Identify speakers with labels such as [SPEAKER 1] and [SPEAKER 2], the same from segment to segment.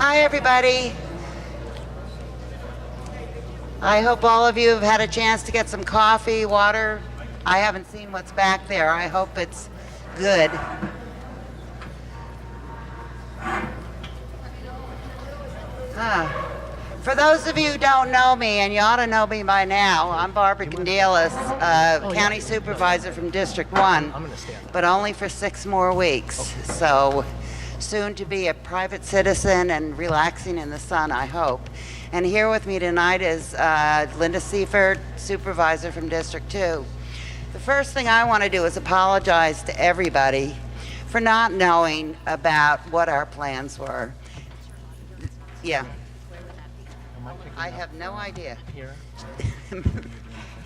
[SPEAKER 1] Hi, everybody. I hope all of you have had a chance to get some coffee, water. I haven't seen what's back there. I hope it's good. For those of you who don't know me, and you ought to know me by now, I'm Barbara Candelas, County Supervisor from District 1, but only for 6 more weeks. So soon to be a private citizen and relaxing in the sun, I hope. And here with me tonight is Linda Seifert, Supervisor from District 2. The first thing I want to do is apologize to everybody for not knowing about what our plans were. Yeah. I have no idea.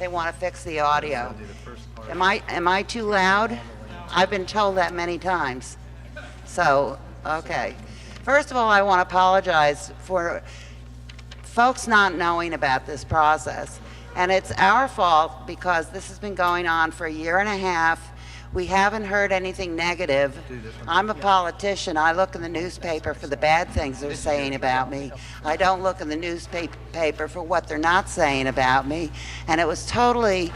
[SPEAKER 1] They want to fix the audio. Am I too loud? I've been told that many times. So, okay. First of all, I want to apologize for folks not knowing about this process. And it's our fault because this has been going on for 1.5 years. We haven't heard anything negative. I'm a politician. I look in the newspaper for the bad things they're saying about me. I don't look in the newspaper for what they're not saying about me. And I was totally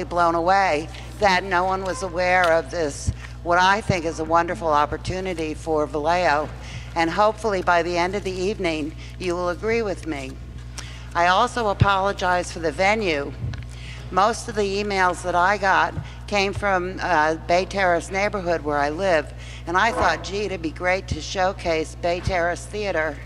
[SPEAKER 1] blown away that no one was aware of this, what I think is a wonderful opportunity for Vallejo. And hopefully by the end of the evening, you will agree with me. I also apologize for the venue. Most of the emails that I got came from Bay Terrace neighborhood where I live, and I thought, gee, it'd be great to showcase Bay Terrace Theater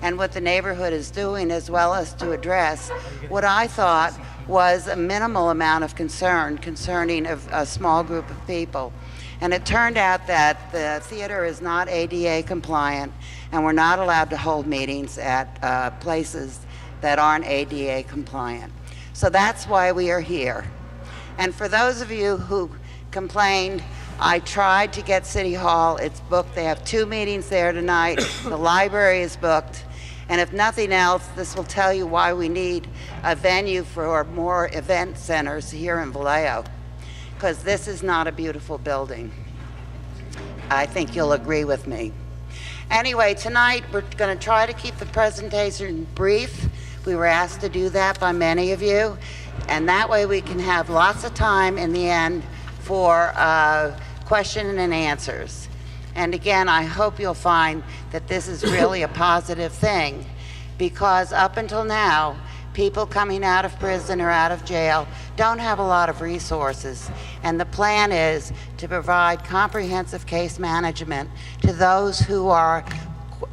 [SPEAKER 1] and what the neighborhood is doing, as well as to address what I thought was a minimal amount of concern concerning a small group of people. And it turned out that the theater is not ADA compliant, and we're not allowed to hold meetings at places that aren't ADA compliant. So that's why we are here. And for those of you who complained, I tried to get City Hall. It's booked. They have 2 meetings there tonight. The library is booked. And if nothing else, this will tell you why we need a venue for more event centers here in Vallejo, because this is not a beautiful building. I think you'll agree with me. Anyway, tonight we're going to try to keep the presentation brief. We were asked to do that by many of you, and that way we can have lots of time in the end for question and answers. And again, I hope you'll find that this is really a positive thing, because up until now, people coming out of prison or out of jail don't have a lot of resources. And the plan is to provide comprehensive case management to those who are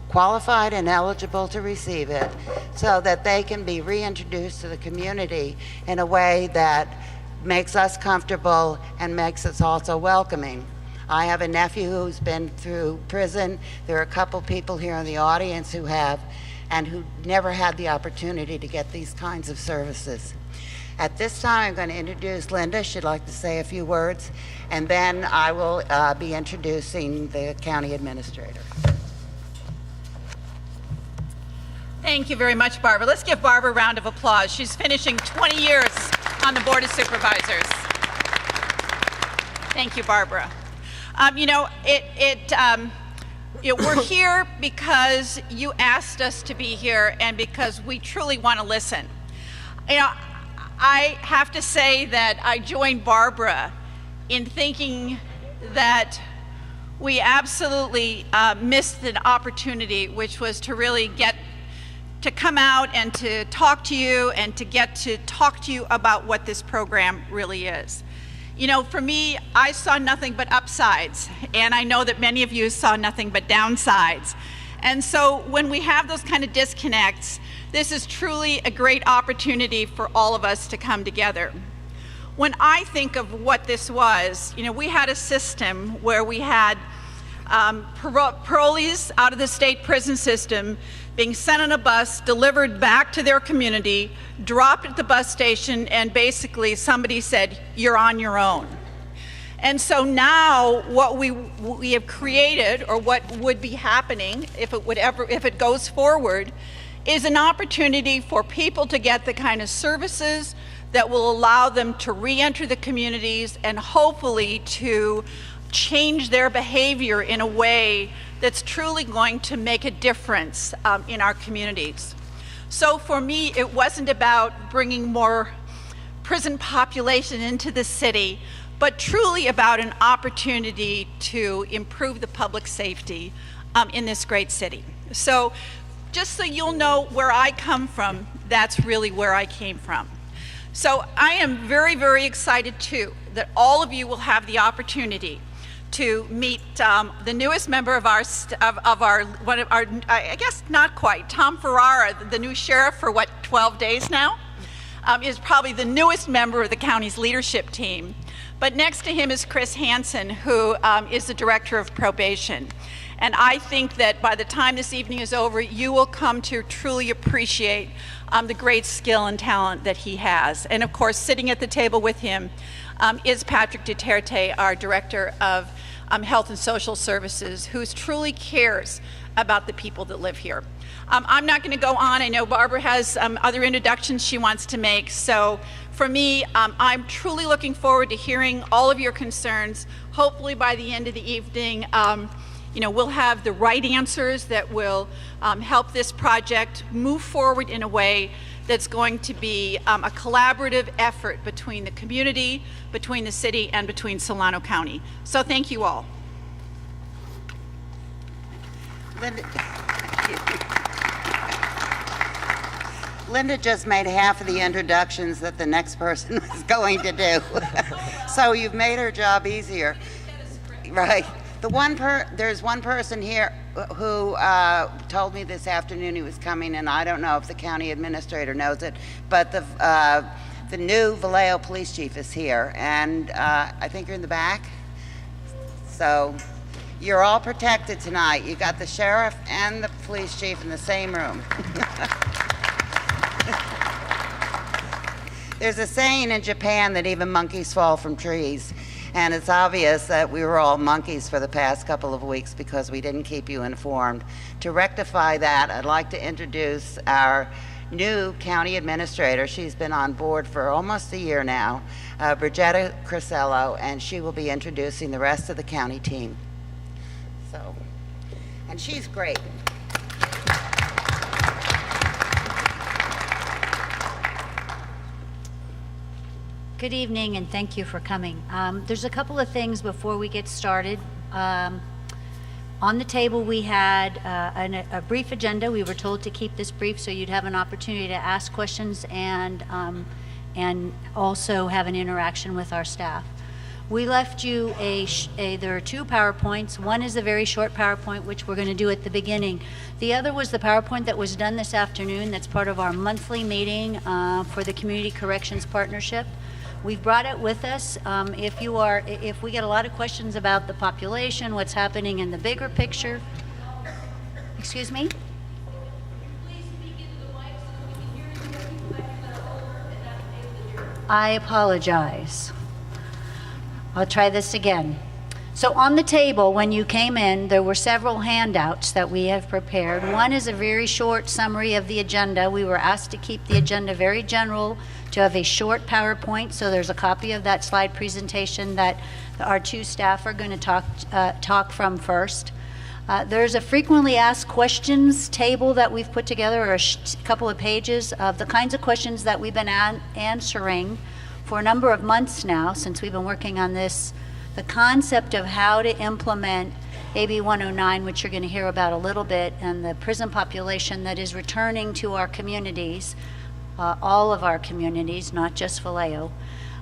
[SPEAKER 1] qualified and eligible to receive it, so that they can be reintroduced to the community in a way that makes us comfortable and makes us also welcoming. I have a nephew who's been through prison. There are a couple people here in the audience who have, and who never had the opportunity to get these kinds of services. At this time, I'm going to introduce Linda. She'd like to say a few words, and then I will be introducing the county administrator.
[SPEAKER 2] Thank you very much, Barbara. Let's give Barbara a round of applause. She's finishing 20 years on the Board of Supervisors. Thank you, Barbara. We're here because you asked us to be here, and because we truly want to listen. I have to say that I joined Barbara in thinking that we absolutely missed an opportunity, which was to really get to come out and to talk to you and to get to talk to you about what this program really is. For me, I saw nothing but upsides, and I know that many of you saw nothing but downsides. And so when we have those kind of disconnects, this is truly a great opportunity for all of us to come together. When I think of what this was, we had a system where we had parolees out of the state prison system being sent on a bus, delivered back to their community, dropped at the bus station, and basically somebody said, "You're on your own." And so now what we have created, or what would be happening if it goes forward, is an opportunity for people to get the kind of services that will allow them to re-enter the communities and hopefully to change their behavior in a way that's truly going to make a difference in our communities. So for me, it wasn't about bringing more prison population into the city, but truly about an opportunity to improve the public safety in this great city. So just so you'll know where I come from, that's really where I came from. So I am very, very excited too that all of you will have the opportunity to meet the newest member of our, I guess not quite, Tom Ferrara, the new sheriff for what, 12 days now? Is probably the newest member of the county's leadership team. But next to him is Chris Hansen, who is the director of probation. And I think that by the time this evening is over, you will come to truly appreciate the great skill and talent that he has. And of course, sitting at the table with him is Patrick Duterte, our director of Health and Social Services, who truly cares about the people that live here. I'm not going to go on. I know Barbara has other introductions she wants to make. So for me, I'm truly looking forward to hearing all of your concerns. Hopefully by the end of the evening, we'll have the right answers that will help this project move forward in a way that's going to be a collaborative effort between the community, between the city, and between Solano County. So thank you all.
[SPEAKER 1] Linda just made half of the introductions that the next person was going to do. So you've made her job easier. Right. There's one person here who told me this afternoon he was coming, and I don't know if the county administrator knows it, but the new Vallejo police chief is here, and I think you're in the back. So you're all protected tonight. You got the sheriff and the police chief in the same room. There's a saying in Japan that even monkeys fall from trees. And it's obvious that we were all monkeys for the past couple of weeks because we didn't keep you informed. To rectify that, I'd like to introduce our new county administrator. She's been on board for almost a year now, Brigetta Crisello, and she will be introducing the rest of the county team. So, and she's great.
[SPEAKER 3] Good evening, and thank you for coming. There's a couple of things before we get started. On the table, we had a brief agenda. We were told to keep this brief so you'd have an opportunity to ask questions and also have an interaction with our staff. We left you there are two PowerPoints. One is a very short PowerPoint, which we're going to do at the beginning. The other was the PowerPoint that was done this afternoon. That's part of our monthly meeting for the Community Corrections Partnership. We've brought it with us. If we get a lot of questions about the population, what's happening in the bigger picture. Excuse me? Please speak into the mic so that we can hear you. I apologize. I'll try this again. So on the table, when you came in, there were several handouts that we have prepared. One is a very short summary of the agenda. We were asked to keep the agenda very general, to have a short PowerPoint, so there's a copy of that slide presentation that our two staff are going to talk from first. There's a frequently asked questions table that we've put together, or a couple of pages of the kinds of questions that we've been answering for a number of months now since we've been working on this. The concept of how to implement AB 109, which you're going to hear about a little bit, and the prison population that is returning to our communities, all of our communities, not just Vallejo,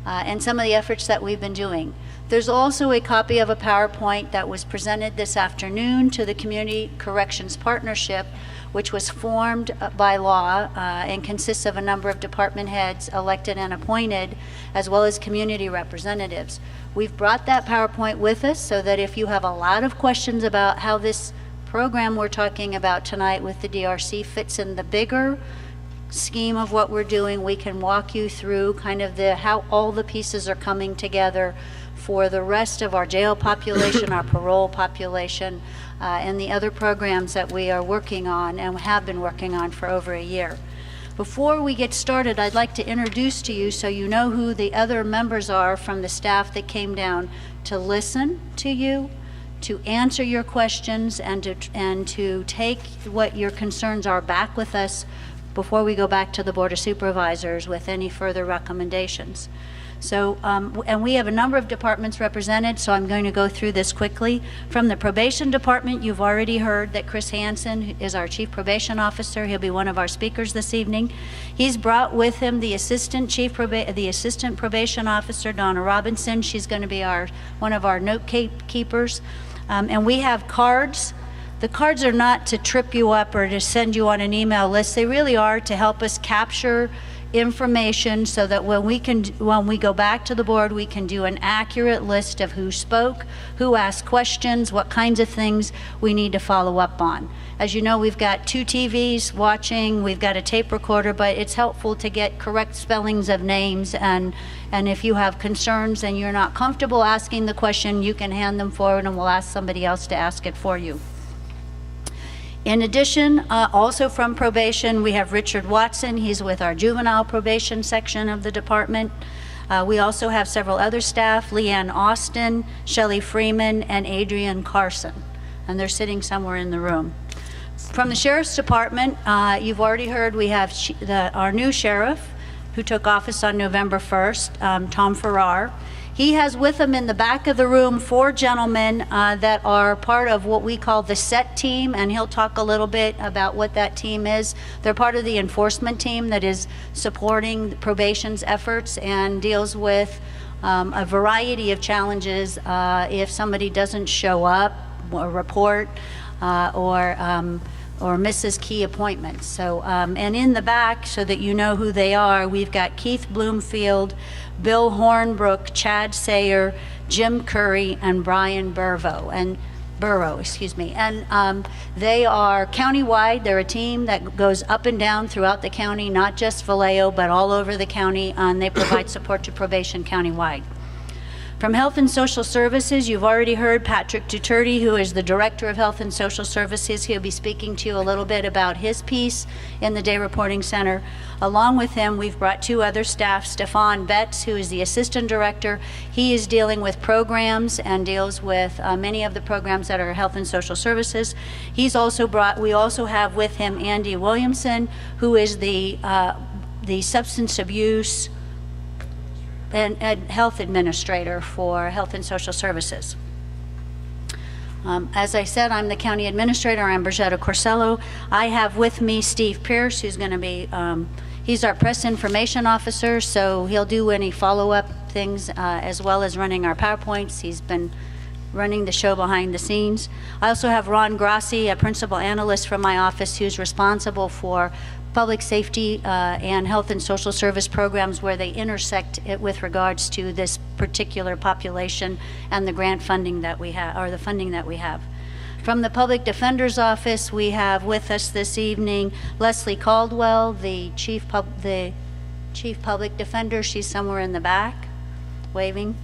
[SPEAKER 3] and some of the efforts that we've been doing. There's also a copy of a PowerPoint that was presented this afternoon to the Community Corrections Partnership, which was formed by law and consists of a number of department heads elected and appointed, as well as community representatives. We've brought that PowerPoint with us so that if you have a lot of questions about how this program we're talking about tonight with the DRC fits in the bigger scheme of what we're doing, we can walk you through kind of how all the pieces are coming together for the rest of our jail population, our parole population, and the other programs that we are working on and have been working on for over a year. Before we get started, I'd like to introduce to you so you know who the other members are from the staff that came down to listen to you, to answer your questions, and to take what your concerns are back with us before we go back to the Board of Supervisors with any further recommendations. So, and we have a number of departments represented, so I'm going to go through this quickly. From the Probation Department, you've already heard that Chris Hansen is our Chief Probation Officer. He'll be one of our speakers this evening. He's brought with him the Assistant Probation Officer, Donna Robinson. She's going to be one of our note keepers. And we have cards. The cards are not to trip you up or to send you on an email list. They really are to help us capture information so that when we go back to the board, we can do an accurate list of who spoke, who asked questions, what kinds of things we need to follow up on. As you know, we've got 2 TVs watching, we've got a tape recorder, but it's helpful to get correct spellings of names, and if you have concerns and you're not comfortable asking the question, you can hand them forward and we'll ask somebody else to ask it for you. In addition, also from probation, we have Richard Watson. He's with our juvenile probation section of the department. We also have several other staff, Leanne Austin, Shelley Freeman, and Adrian Carson, and they're sitting somewhere in the room. From the Sheriff's Department, you've already heard we have our new sheriff who took office on November 1st, Tom Farrar. He has with him in the back of the room 4 gentlemen that are part of what we call the SET team, and he'll talk a little bit about what that team is. They're part of the enforcement team that is supporting probation's efforts and deals with a variety of challenges if somebody doesn't show up or report or misses key appointments. So, and in the back, so that you know who they are, we've got Keith Bloomfield, Bill Hornbrook, Chad Sayer, Jim Curry, and Brian Burrow. And they are countywide. They're a team that goes up and down throughout the county, not just Vallejo, but all over the county, and they provide support to probation countywide. From Health and Social Services, you've already heard Patrick Tuturti, who is the Director of Health and Social Services. He'll be speaking to you a little bit about his piece in the Day Reporting Center. Along with him, we've brought 2 other staff, Stefan Betts, who is the Assistant Director. He is dealing with programs and deals with many of the programs that are Health and Social Services. We also have with him Andy Williamson, who is the Substance Abuse and Health Administrator for Health and Social Services. As I said, I'm the County Administrator. I'm Brigetta Corsello. I have with me Steve Pierce, who's going to be, he's our Press Information Officer, so he'll do any follow-up things as well as running our PowerPoints. He's been running the show behind the scenes. I also have Ron Grassi, a Principal Analyst from my office, who's responsible for public safety and health and social service programs where they intersect it with regards to this particular population and the grant funding that we have, or the funding that we have. From the Public Defender's Office, we have with us this evening Leslie Caldwell, the Chief Public Defender. She's somewhere in the back, waving.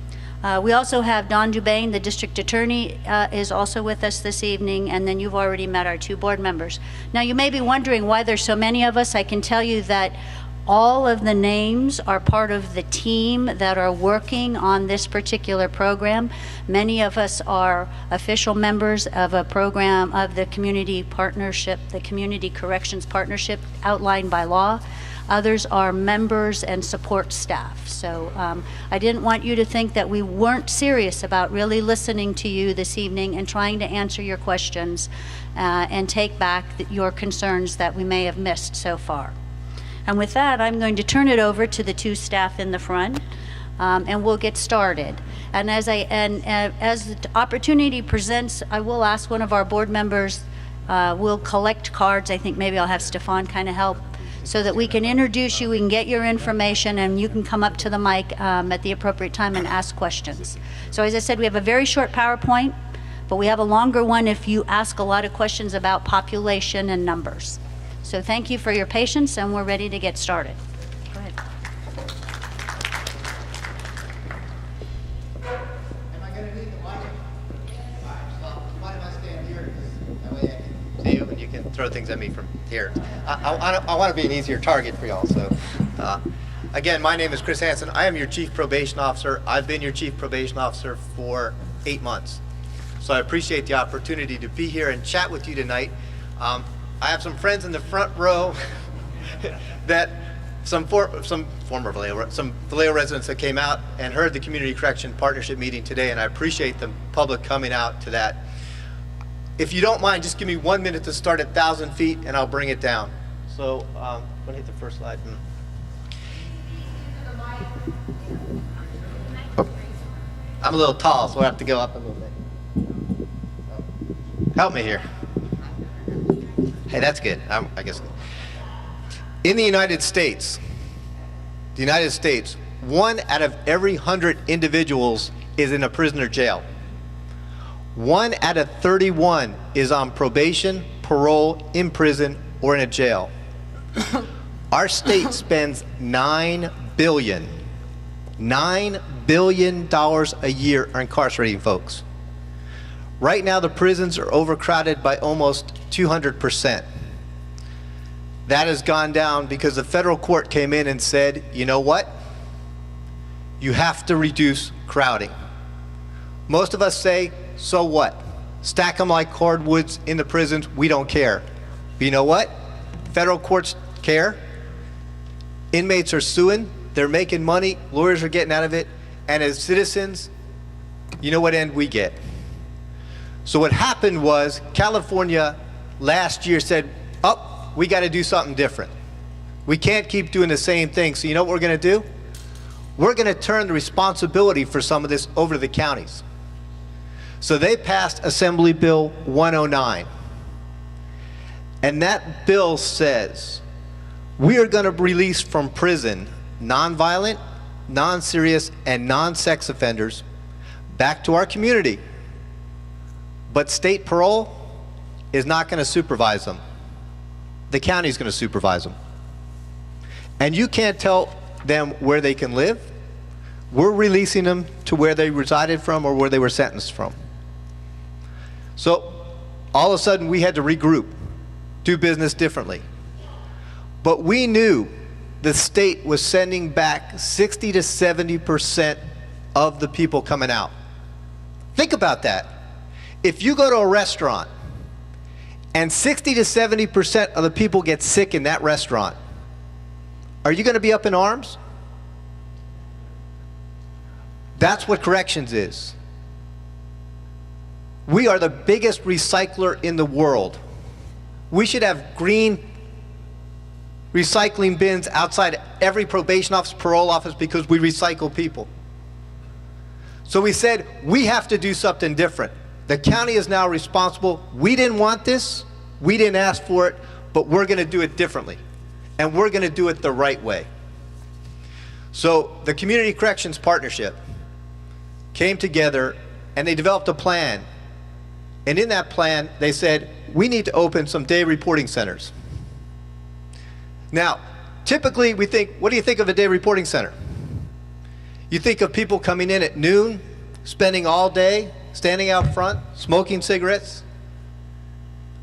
[SPEAKER 3] We also have Don Dubain, the District Attorney, is also with us this evening, and then you've already met our 2 board members. Now, you may be wondering why there's so many of us. I can tell you that all of the names are part of the team that are working on this particular program. Many of us are official members of a program of the Community Partnership, the Community Corrections Partnership outlined by law. Others are members and support staff. So I didn't want you to think that we weren't serious about really listening to you this evening and trying to answer your questions and take back your concerns that we may have missed so far. And with that, I'm going to turn it over to the 2 staff in the front, and we'll get started. And as the opportunity presents, I will ask one of our board members, we'll collect cards. I think maybe I'll have Stefan kind of help, so that we can introduce you, we can get your information, and you can come up to the mic at the appropriate time and ask questions. So as I said, we have a very short PowerPoint, but we have a longer one if you ask a lot of questions about population and numbers. So thank you for your patience, and we're ready to get started. Go ahead.
[SPEAKER 4] Am I going to need the mic? All right, so why don't I stand here? That way I can see you and you can throw things at me from here. I want to be an easier target for y'all. So, again, my name is Chris Hansen. I am your Chief Probation Officer. I've been your Chief Probation Officer for 8 months. So I appreciate the opportunity to be here and chat with you tonight. I have some friends in the front row that some Vallejo residents that came out and heard the Community Correction Partnership meeting today, and I appreciate the public coming out to that. If you don't mind, just give me 1 minute to start at 1,000 feet and I'll bring it down. So I'm gonna hit the first slide. Oh. I'm a little tall, so I have to go up a little bit. Help me here. Hey, that's good. I guess. In the United States, 1 out of every 100 individuals is in a prisoner jail. 1 out of 31 is on probation, parole, in prison, or in a jail. Our state spends $9 billion a year on incarcerating folks. Right now, the prisons are overcrowded by almost 200%. That has gone down because the federal court came in and said, you know what? You have to reduce crowding. Most of us say, so what? Stack them like hardwoods in the prisons, we don't care. But you know what? Federal courts care. Inmates are suing, they're making money, lawyers are getting out of it, and as citizens, you know what end we get? So what happened was California last year said, oh, we got to do something different. We can't keep doing the same thing. So you know what we're going to do? We're going to turn the responsibility for some of this over to the counties. So they passed Assembly Bill 109. And that bill says we are going to release from prison nonviolent, non-serious, and non-sex offenders back to our community. But state parole is not going to supervise them. The county is going to supervise them. And you can't tell them where they can live. We're releasing them to where they resided from or where they were sentenced from. So all of a sudden we had to regroup, do business differently. But we knew the state was sending back 60 to 70% of the people coming out. Think about that. If you go to a restaurant and 60 to 70% of the people get sick in that restaurant, are you going to be up in arms? That's what corrections is. We are the biggest recycler in the world. We should have green recycling bins outside every probation office, parole office, because we recycle people. So we said, we have to do something different. The county is now responsible. We didn't want this. We didn't ask for it, but we're going to do it differently. And we're going to do it the right way. So the Community Corrections Partnership came together and they developed a plan. And in that plan, they said, we need to open some day reporting centers. Now, typically we think, what do you think of a day reporting center? You think of people coming in at noon, spending all day, standing out front, smoking cigarettes.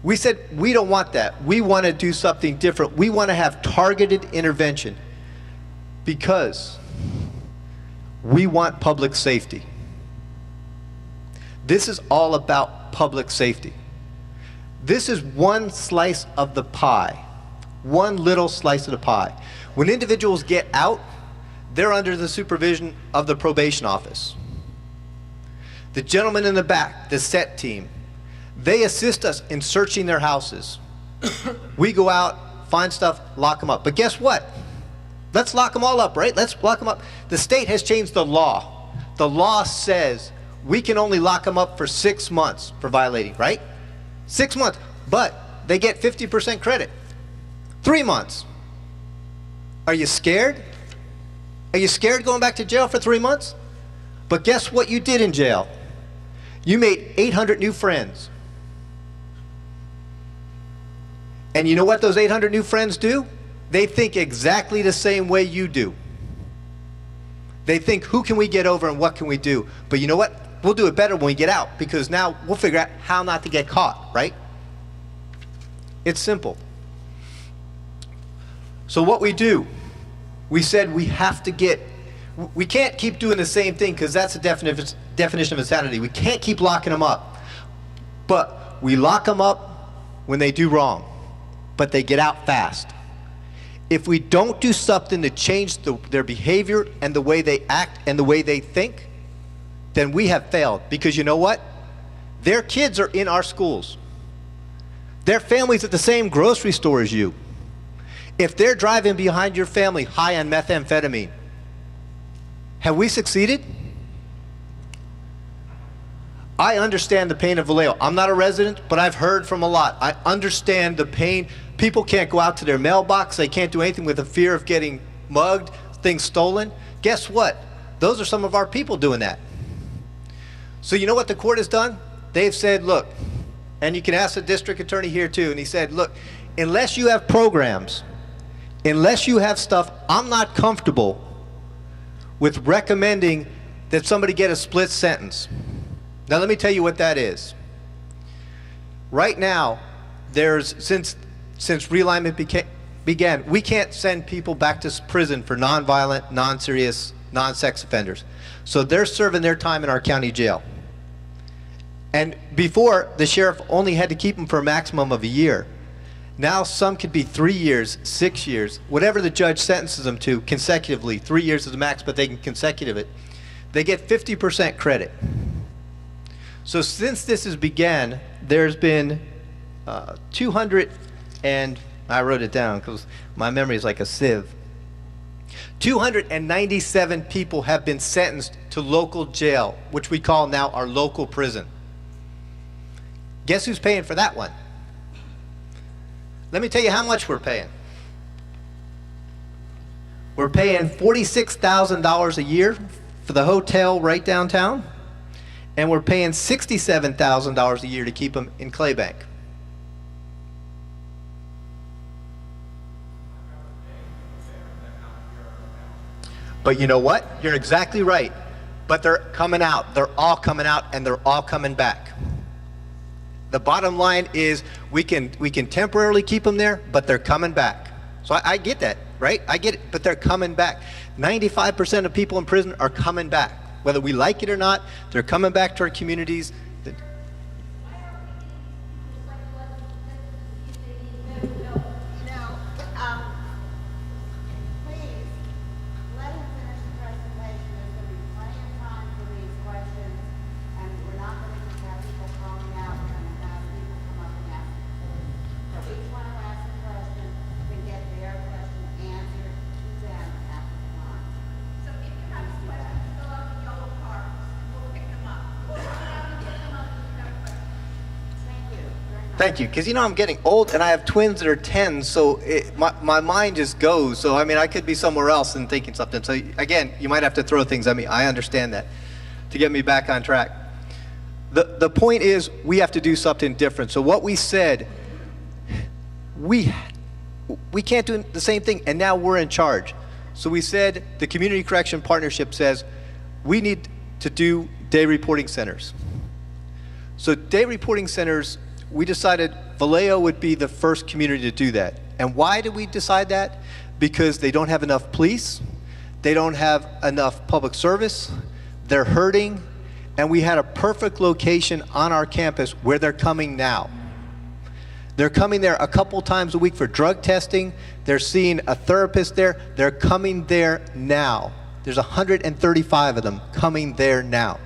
[SPEAKER 4] We said, we don't want that. We want to do something different. We want to have targeted intervention because we want public safety. This is all about public safety. This is one slice of the pie, one little slice of the pie. When individuals get out, they're under the supervision of the probation office. The gentleman in the back, the SET team, they assist us in searching their houses. We go out, find stuff, lock them up. But guess what? Let's lock them all up, right? Let's lock them up. The state has changed the law. The law says we can only lock them up for 6 months for violating, right? 6 months, but they get 50% credit. 3 months. Are you scared? Are you scared going back to jail for 3 months? But guess what you did in jail? You made 800 new friends. And you know what those 800 new friends do? They think exactly the same way you do. They think, who can we get over and what can we do? But you know what? We'll do it better when we get out because now we'll figure out how not to get caught, right? It's simple. So what we do, we said we have to get, we can't keep doing the same thing because that's the definition of insanity. We can't keep locking them up. But we lock them up when they do wrong, but they get out fast. If we don't do something to change their behavior and the way they act and the way they think, then we have failed. Because you know what? Their kids are in our schools. Their family's at the same grocery store as you. If they're driving behind your family high on methamphetamine, have we succeeded? I understand the pain of Vallejo. I'm not a resident, but I've heard from a lot. I understand the pain. People can't go out to their mailbox. They can't do anything with the fear of getting mugged, things stolen. Guess what? Those are some of our people doing that. So you know what the court has done? They've said, look, and you can ask the district attorney here too, and he said, look, unless you have programs, unless you have stuff, I'm not comfortable with recommending that somebody get a split sentence. Now let me tell you what that is. Right now, since realignment began, we can't send people back to prison for nonviolent, non-serious, non-sex offenders. So they're serving their time in our county jail. And before, the sheriff only had to keep them for a maximum of a year. Now some could be 3 years, 6 years, whatever the judge sentences them to consecutively. 3 years is the max, but they can consecutive it. They get 50% credit. So since this has began, there's been 200, and I wrote it down because my memory is like a sieve. 297 people have been sentenced to local jail, which we call now our local prison. Guess who's paying for that one? Let me tell you how much we're paying. We're paying $46,000 a year for the hotel right downtown, and we're paying $67,000 a year to keep them in Claybank. But you know what? You're exactly right. But they're coming out. They're all coming out, and they're all coming back. The bottom line is we can temporarily keep them there, but they're coming back. So I get that, right? I get it, but they're coming back. 95% of people in prison are coming back. Whether we like it or not, they're coming back to our communities. Thank you, because you know I'm getting old and I have twins that are 10, so my mind just goes. So I mean, I could be somewhere else and thinking something. So again, you might have to throw things at me. I understand that to get me back on track. The point is we have to do something different. So what we said, we can't do the same thing, and now we're in charge. So we said the Community Correction Partnership says we need to do day reporting centers. So day reporting centers, we decided Vallejo would be the first community to do that. And why did we decide that? Because they don't have enough police, they don't have enough public service, they're hurting, and we had a perfect location on our campus where they're coming now. They're coming there a couple times a week for drug testing, they're seeing a therapist there, they're coming there now. There's 135 of them coming there now.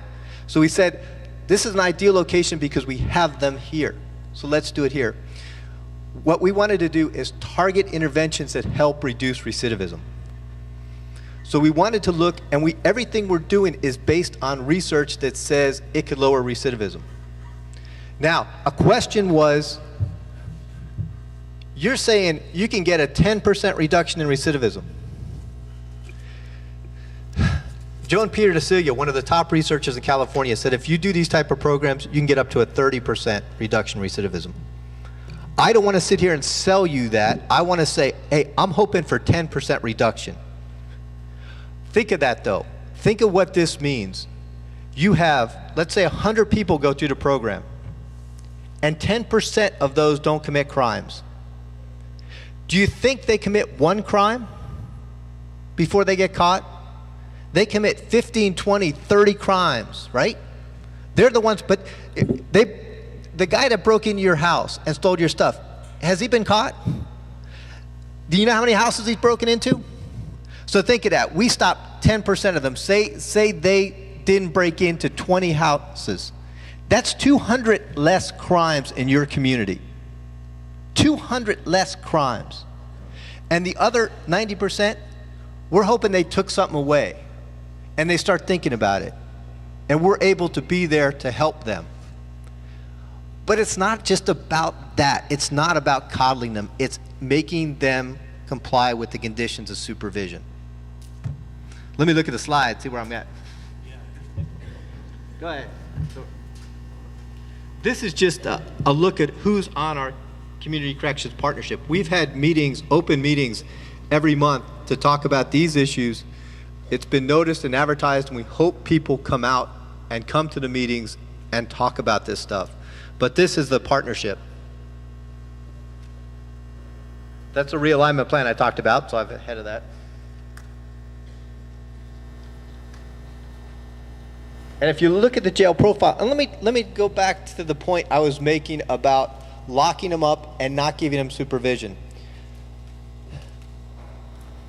[SPEAKER 4] So we said, this is an ideal location because we have them here. So let's do it here. What we wanted to do is target interventions that help reduce recidivism. So we wanted to look, and everything we're doing is based on research that says it could lower recidivism. Now, a question was, you're saying you can get a 10% reduction in recidivism. Joe and Peter DeCilia, one of the top researchers in California, said if you do these type of programs, you can get up to a 30% reduction in recidivism. I don't want to sit here and sell you that. I want to say, hey, I'm hoping for 10% reduction. Think of that though. Think of what this means. You have, let's say 100 people go through the program, and 10% of those don't commit crimes. Do you think they commit one crime before they get caught? They commit 15, 20, 30 crimes, right? They're the ones, but the guy that broke into your house and stole your stuff, has he been caught? Do you know how many houses he's broken into? So think of that. We stopped 10% of them. Say they didn't break into 20 houses. That's 200 less crimes in your community. 200 less crimes. And the other 90%, we're hoping they took something away and they start thinking about it. And we're able to be there to help them. But it's not just about that. It's not about coddling them. It's making them comply with the conditions of supervision. Let me look at the slide, see where I'm at. Go ahead. So, this is just a look at who's on our Community Corrections Partnership. We've had meetings, open meetings, every month to talk about these issues. It's been noticed and advertised, and we hope people come out and come to the meetings and talk about this stuff. But this is the partnership. That's a realignment plan I talked about, so I'm ahead of that. And if you look at the jail profile, and let me go back to the point I was making about locking them up and not giving them supervision.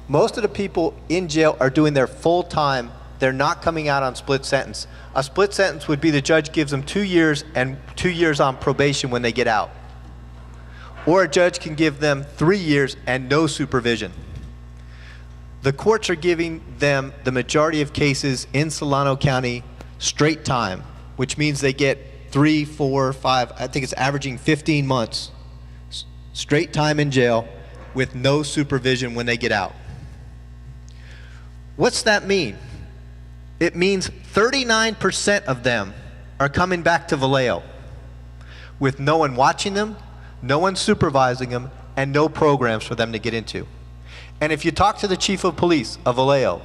[SPEAKER 4] Most of the people in jail are doing their full time. They're not coming out on split sentence. A split sentence would be the judge gives them 2 years and 2 years on probation when they get out. Or a judge can give them 3 years and no supervision. The courts are giving them the majority of cases in Solano County straight time, which means they get 3, 4, 5, I think it's averaging 15 months straight time in jail with no supervision when they get out. What's that mean? It means 39% of them are coming back to Vallejo with no one watching them, no one supervising them, and no programs for them to get into. And if you talk to the chief of police of Vallejo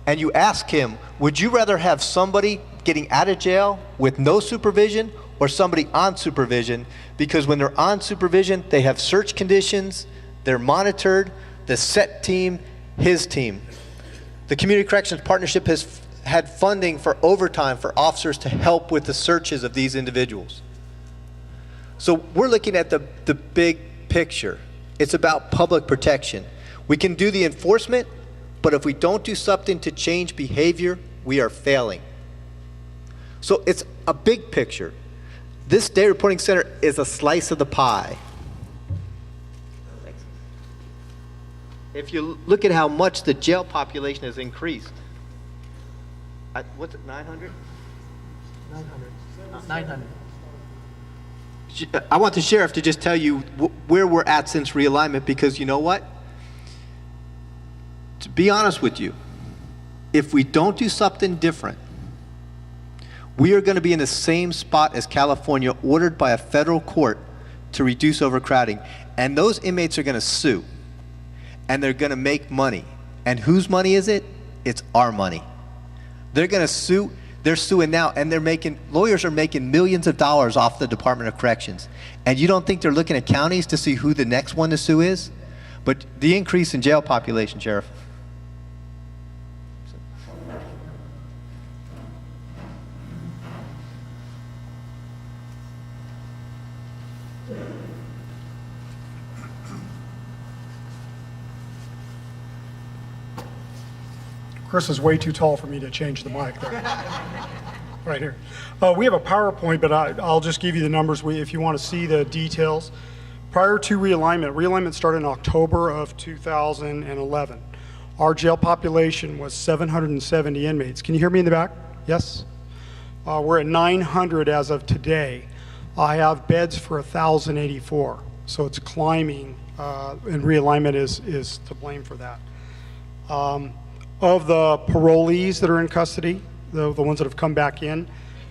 [SPEAKER 4] and you ask him, would you rather have somebody getting out of jail with no supervision or somebody on supervision? Because when they're on supervision, they have search conditions, they're monitored, the set team, his team. The Community Corrections Partnership has had funding for overtime for officers to help with the searches of these individuals. So we're looking at the big picture. It's about public protection. We can do the enforcement, but if we don't do something to change behavior, we are failing. So it's a big picture. This day reporting center is a slice of the pie. If you look at how much the jail population has increased, what's it, 900?
[SPEAKER 5] 900.
[SPEAKER 4] I want the sheriff to just tell you where we're at since realignment, because you know what? To be honest with you, if we don't do something different, we are going to be in the same spot as California, ordered by a federal court to reduce overcrowding. And those inmates are going to sue. And they're going to make money. And whose money is it? It's our money. They're going to sue. They're suing now, and lawyers are making millions of dollars off the Department of Corrections. And you don't think they're looking at counties to see who the next one to sue is? But the increase in jail population, Sheriff.
[SPEAKER 5] Chris is way too tall for me to change the mic there. Right here. We have a PowerPoint, but I'll just give you the numbers if you want to see the details. Prior to realignment started in October of 2011. Our jail population was 770 inmates. Can you hear me in the back? Yes? We're at 900 as of today. I have beds for 1,084, so it's climbing, and realignment is to blame for that. Of the parolees that are in custody, the ones that have come back in,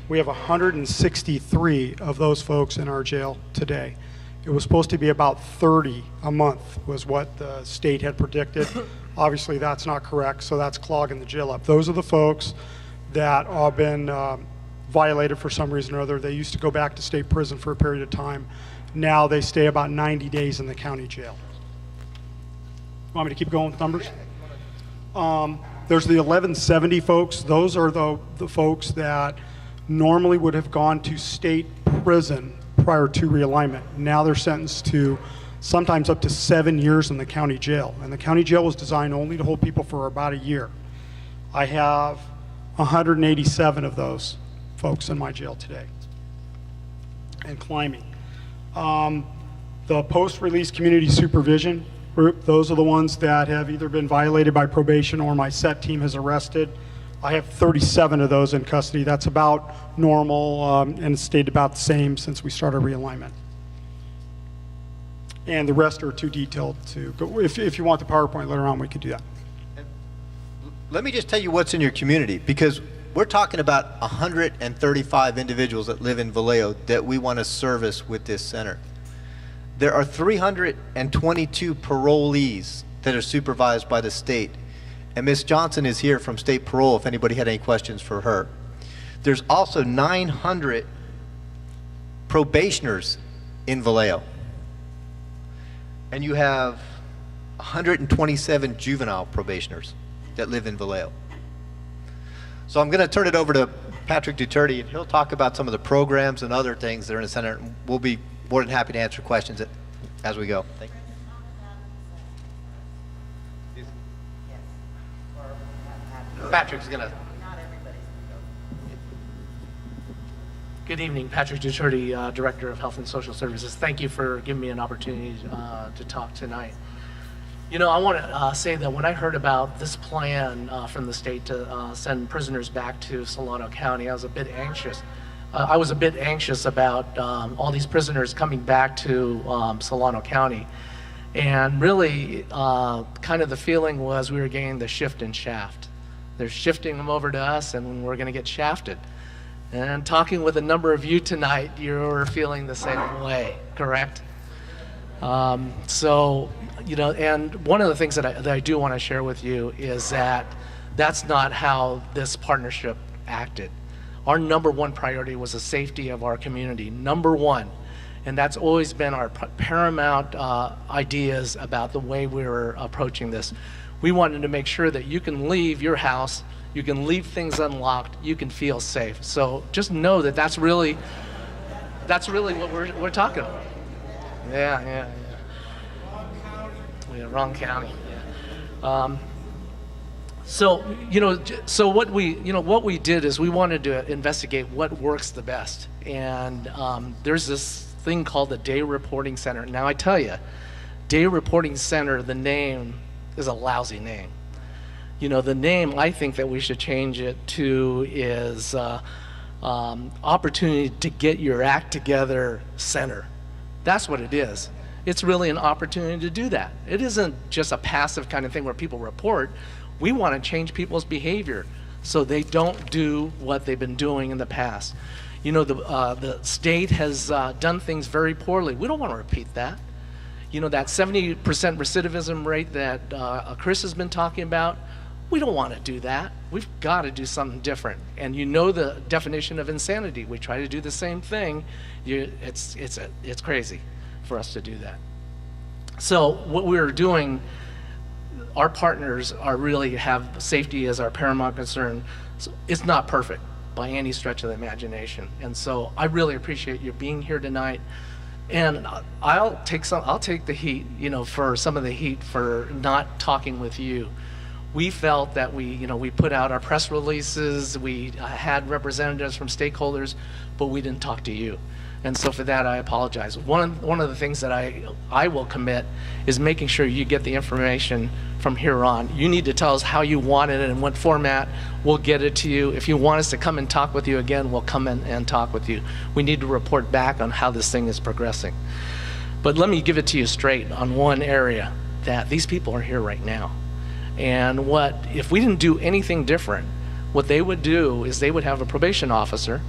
[SPEAKER 5] we have 163 of those folks in our jail today. It was supposed to be about 30 a month was what the state had predicted. Obviously that's not correct, so that's clogging the jail up. Those are the folks that have been violated for some reason or other. They used to go back to state prison for a period of time. Now they stay about 90 days in the county jail. Want me to keep going with numbers? There's the 1170 folks. Those are the folks that normally would have gone to state prison prior to realignment. Now they're sentenced to sometimes up to 7 years in the county jail. And the county jail was designed only to hold people for about a year. I have 187 of those folks in my jail today and climbing. The post-release community supervision group, those are the ones that have either been violated by probation or my SET team has arrested. I have 37 of those in custody. That's about normal, and it's stayed about the same since we started realignment. And the rest are too detailed to go. If you want the PowerPoint later on, we could do that.
[SPEAKER 4] Let me just tell you what's in your community, because we're talking about 135 individuals that live in Vallejo that we want to service with this center. There are 322 parolees that are supervised by the state. And Ms. Johnson is here from state parole if anybody had any questions for her. There's also 900 probationers in Vallejo. And you have 127 juvenile probationers that live in Vallejo. So I'm going to turn it over to Patrick Duterte, and he'll talk about some of the programs and other things that are in the center. And we'll be more than happy to answer questions as we go. Thank you. Patrick's going to.
[SPEAKER 6] Good evening, Patrick Duterte, Director of Health and Social Services. Thank you for giving me an opportunity to talk tonight. You know, I want to say that when I heard about this plan from the state to send prisoners back to Solano County, I was a bit anxious. I was a bit anxious about all these prisoners coming back to Solano County. And really, kind of the feeling was we were getting the shift and shaft. They're shifting them over to us, and we're going to get shafted. And talking with a number of you tonight, you're feeling the same way, correct? So, you know, and one of the things that I do want to share with you is that that's not how this partnership acted. Our number one priority was the safety of our community, number one. And that's always been our paramount ideas about the way we were approaching this. We wanted to make sure that you can leave your house, you can leave things unlocked, you can feel safe. So just know that that's really what we're talking about. Yeah, wrong county. Yeah. So what we did is we wanted to investigate what works the best, and there's this thing called the Day Reporting Center. Now I tell you, Day Reporting Center, the name is a lousy name. You know, the name I think that we should change it to is Opportunity to Get Your Act Together Center. That's what it is. It's really an opportunity to do that. It isn't just a passive kind of thing where people report. We want to change people's behavior so they don't do what they've been doing in the past. You know, the state has done things very poorly. We don't want to repeat that. You know, that 70% recidivism rate that Chris has been talking about, we don't want to do that. We've got to do something different. And you know the definition of insanity. We try to do the same thing. It's crazy for us to do that. So what we're doing, our partners are really have safety as our paramount concern. So it's not perfect by any stretch of the imagination. And so I really appreciate you being here tonight. And I'll take the heat, you know, for some of the heat for not talking with you. We felt that we put out our press releases, we had representatives from stakeholders, but we didn't talk to you. And so for that, I apologize. One of the things that I will commit is making sure you get the information from here on. You need to tell us how you want it and in what format. We'll get it to you. If you want us to come and talk with you again, we'll come in and talk with you. We need to report back on how this thing is progressing. But let me give it to you straight on one area, that these people are here right now. And if we didn't do anything different, what they would do is they would have a probation officer,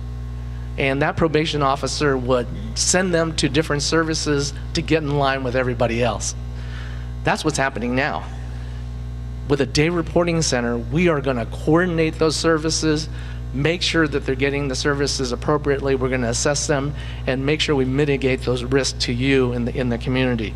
[SPEAKER 6] and that probation officer would send them to different services to get in line with everybody else. That's what's happening now. With a Day Reporting Center, we are going to coordinate those services, make sure that they're getting the services appropriately. We're going to assess them and make sure we mitigate those risks to you in the community.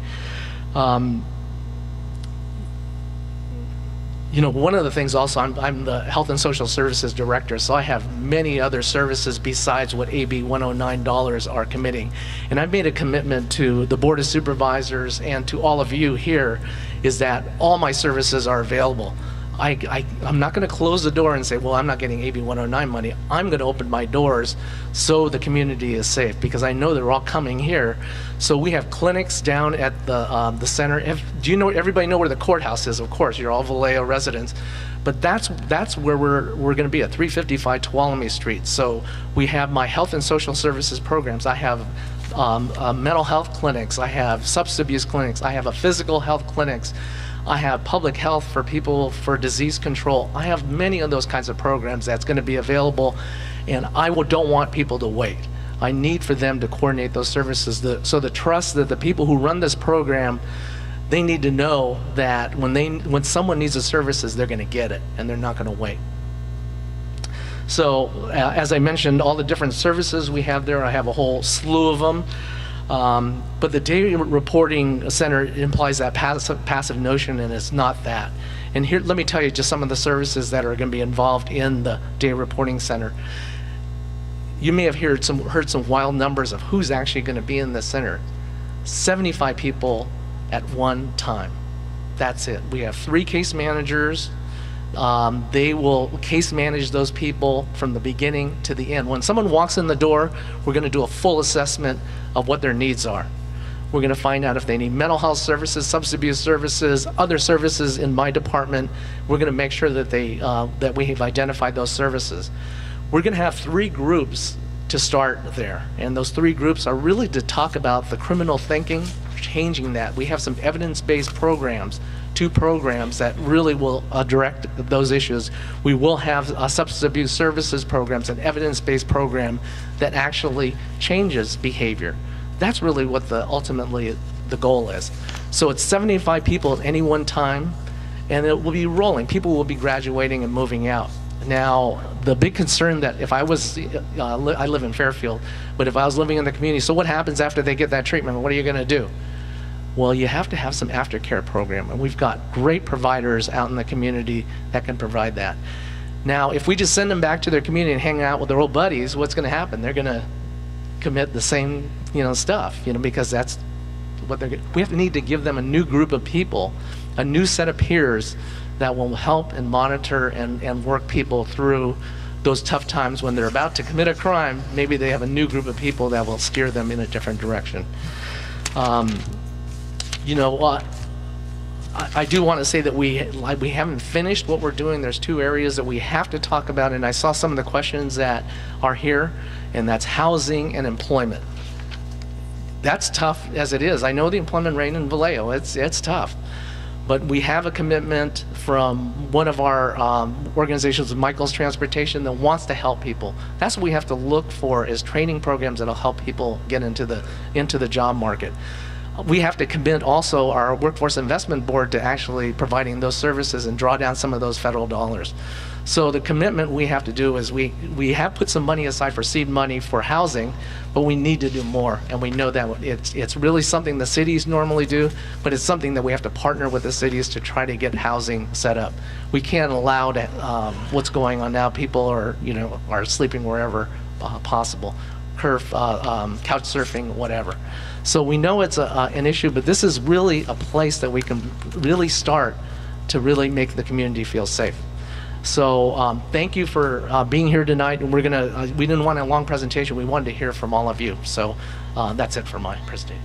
[SPEAKER 6] You know, one of the things also, I'm the Health and Social Services Director, so I have many other services besides what AB 109 dollars are committing. And I've made a commitment to the Board of Supervisors and to all of you here, is that all my services are available. I'm not going to close the door and say, well, I'm not getting AB 109 money. I'm going to open my doors so the community is safe, because I know they're all coming here. So we have clinics down at the center. Do you know, everybody know where the courthouse is? Of course, you're all Vallejo residents. But that's where we're going to be, at 355 Tuolumne Street. So we have my health and social services programs. I have mental health clinics. I have substance abuse clinics. I have a physical health clinics. I have public health for people for disease control. I have many of those kinds of programs that's going to be available, and I don't want people to wait. I need for them to coordinate those services. So the trust that the people who run this program, they need to know that when someone needs the services, they're going to get it, and they're not going to wait. So as I mentioned, all the different services we have there, I have a whole slew of them. But the day reporting center implies that passive notion, and it's not that. And here, let me tell you just some of the services that are going to be involved in the day reporting center. You may have heard some wild numbers of who's actually going to be in the center. 75 people at one time. That's it. We have 3 case managers. They will case manage those people from the beginning to the end. When someone walks in the door, we're going to do a full assessment of what their needs are. We're going to find out if they need mental health services, substance abuse services, other services in my department. We're going to make sure that that we have identified those services. We're going to have 3 groups to start there, and those 3 groups are really to talk about the criminal thinking, changing that. We have some evidence-based programs, 2 programs that really will direct those issues. We will have substance abuse services programs, an evidence-based program that actually changes behavior. That's really what ultimately the goal is. So it's 75 people at any one time, and it will be rolling. People will be graduating and moving out. Now, the big concern that if I was, I live in Fairfield, but if I was living in the community, so what happens after they get that treatment? What are you going to do? Well, you have to have some aftercare program, and we've got great providers out in the community that can provide that. Now, if we just send them back to their community and hang out with their old buddies, what's going to happen? They're going to commit the same, stuff, because that's what we need to give them a new group of people, a new set of peers that will help and monitor and work people through those tough times when they're about to commit a crime. Maybe they have a new group of people that will steer them in a different direction. I do want to say that we haven't finished what we're doing. There's 2 areas that we have to talk about, and I saw some of the questions that are here, and that's housing and employment. That's tough as it is. I know the employment rate in Vallejo, it's tough. But we have a commitment from one of our organizations, Michael's Transportation, that wants to help people. That's what we have to look for, is training programs that'll help people get into the job market. We have to commit also our Workforce Investment Board to actually providing those services and draw down some of those federal dollars. So the commitment we have to do is we have put some money aside for seed money for housing, but we need to do more, and we know that it's really something the cities normally do, but it's something that we have to partner with the cities to try to get housing set up. We can't allow what's going on now. People are sleeping wherever possible, couch surfing, whatever. So we know it's an issue, but this is really a place that we can really start to really make the community feel safe. So thank you for being here tonight. And we didn't want a long presentation. We wanted to hear from all of you. So that's it for my presentation.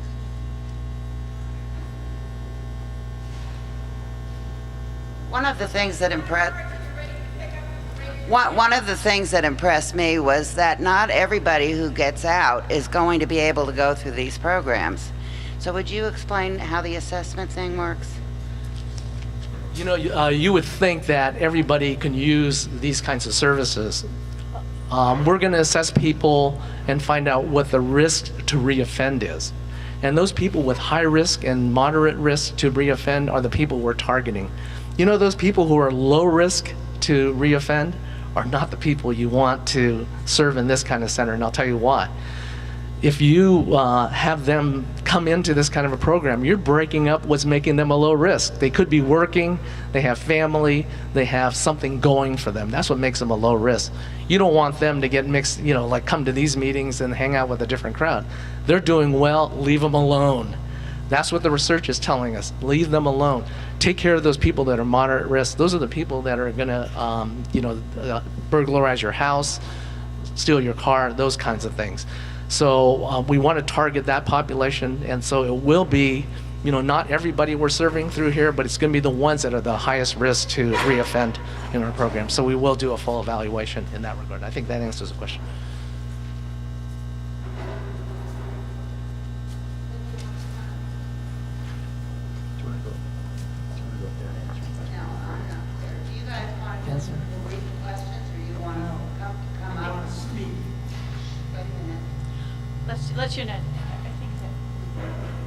[SPEAKER 1] One of the things that impressed me was that not everybody who gets out is going to be able to go through these programs. So would you explain how the assessment thing works?
[SPEAKER 6] You would think that everybody can use these kinds of services. We're going to assess people and find out what the risk to reoffend is. And those people with high risk and moderate risk to reoffend are the people we're targeting. Those people who are low risk to reoffend are not the people you want to serve in this kind of center, and I'll tell you why. If you have them come into this kind of a program, you're breaking up what's making them a low risk. They could be working, they have family, they have something going for them. That's what makes them a low risk. You don't want them to get mixed, like come to these meetings and hang out with a different crowd. They're doing well, leave them alone. That's what the research is telling us. Leave them alone. Take care of those people that are moderate risk. Those are the people that are going to, burglarize your house, steal your car, those kinds of things. So we want to target that population, and so it will be, not everybody we're serving through here, but it's going to be the ones that are the highest risk to reoffend in our program. So we will do a full evaluation in that regard. I think that answers the question.
[SPEAKER 1] Now, I'm not clear. Do you guys want to just read the questions, or you want to come up and speak? Wait a minute.
[SPEAKER 2] Let's, I think that.